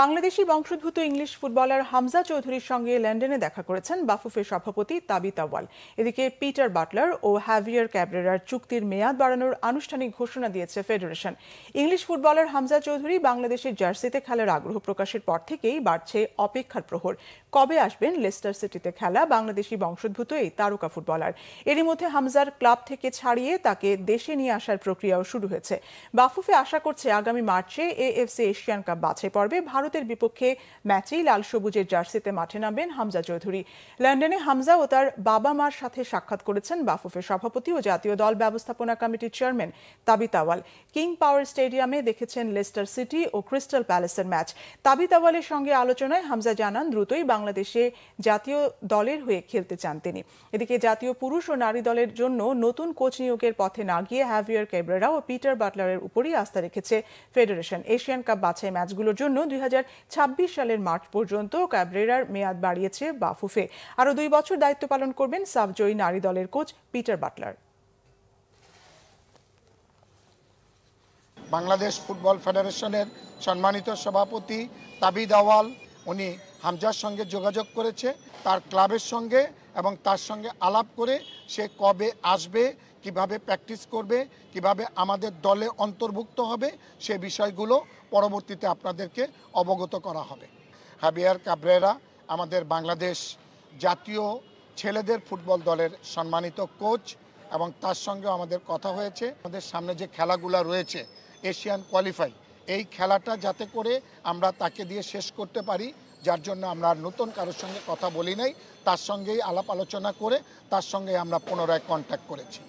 বাংলাদেশি বংশোদ্ভূত English footballer Hamza চৌধুরীর সঙ্গে লন্ডনে দেখা করেছেন বাফুফের সভাপতি তাবিথ আউয়াল। এদিকে পিটার বাটলার ও হ্যাভিয়ার ক্যাব্রেরার চুক্তির মেয়াদ বাড়ানোর আনুষ্ঠানিক ঘোষণা দিয়েছে federation. English footballer Hamza Chowdhury বাংলাদেশের জার্সিতে খেলার আগ্রহ প্রকাশের পর থেকেই বাড়ছে অপেক্ষার প্রহর। কবে আসবেন লেস্টার সিটিতে খেলা বাংলাদেশি বংশোদ্ভূত এই তারকা ফুটবলার? এরই মধ্যে হামজার ক্লাব থেকে ছাড়িয়ে তাকে দেশে নিয়ে আসার প্রক্রিয়াও শুরু হয়েছে। বাফুফে আশা করছে আগামী মার্চে এএফসি এশিয়ান কাপ বাছাই পর্বে ভারতের বিপক্ষে ম্যাচেই লাল সবুজের জার্সিতে মাঠে নামবেন হামজা চৌধুরী। লন্ডনে হামজা ও তার বাবা মার সাথে সাক্ষাৎ করেছেন বাফুফের সভাপতি ও জাতীয় দল ব্যবস্থাপনা কমিটির চেয়ারম্যান তাবিথ আউয়াল। কিং পাওয়ার স্টেডিয়ামে দেখেছেন লেস্টার সিটি ও ক্রিস্টাল প্যালেসের ম্যাচ। তাবিথ আউয়ালের সঙ্গে আলোচনায় হামজা জানান দ্রুতই বাংলাদেশে জাতীয় দলের হয়ে খেলতে চান তিনি। এদিকে জাতীয় পুরুষ ও নারী দলের জন্য নতুন কোচ নিয়োগের পথে না গিয়ে হ্যাভিয়ার ক্যাব্রেরা ও পিটার বাটলারের উপরই আস্থা রেখেছে ফেডারেশন। এশিয়ান কাপ বাছাই ম্যাচগুলোর জন্য 2026 সালের মার্চ পর্যন্ত ক্যাব্রেরার মেয়াদ বাড়িয়েছে বাফুফে। আরও 2 বছর দায়িত্ব পালন করবেন সাফজয়ী নারী দলের coach Peter Butler. Bangladesh football ফেডারেশনের সম্মানিত সভাপতি তাবিথ আউয়াল উনি হামজার সঙ্গে যোগাযোগ করেছে, তার ক্লাবের সঙ্গে, এবং তার সঙ্গে আলাপ করে সে কবে আসবে, কিভাবে প্র্যাকটিস করবে, কিভাবে আমাদের দলে অন্তর্ভুক্ত হবে, সে বিষয়গুলো পরবর্তীতে আপনাদেরকে অবগত করা হবে। হ্যাভিয়ার ক্যাব্রেরা আমাদের বাংলাদেশ জাতীয় ছেলেদের ফুটবল দলের সম্মানিত কোচ, এবং তার সঙ্গে আমাদের কথা হয়েছে আমাদের সামনে যে খেলাগুলো রয়েছে এশিয়ান কোয়ালিফাই, এই খেলাটা যাতে করে আমরা তাকে দিয়ে শেষ করতে পারি, যার জন্য আমরা নতুন কারোর সঙ্গে কথা বলি নাই, তার সঙ্গেই আলাপ আলোচনা করে তার সঙ্গে আমরা পুনরায় কন্ট্যাক্ট করেছি।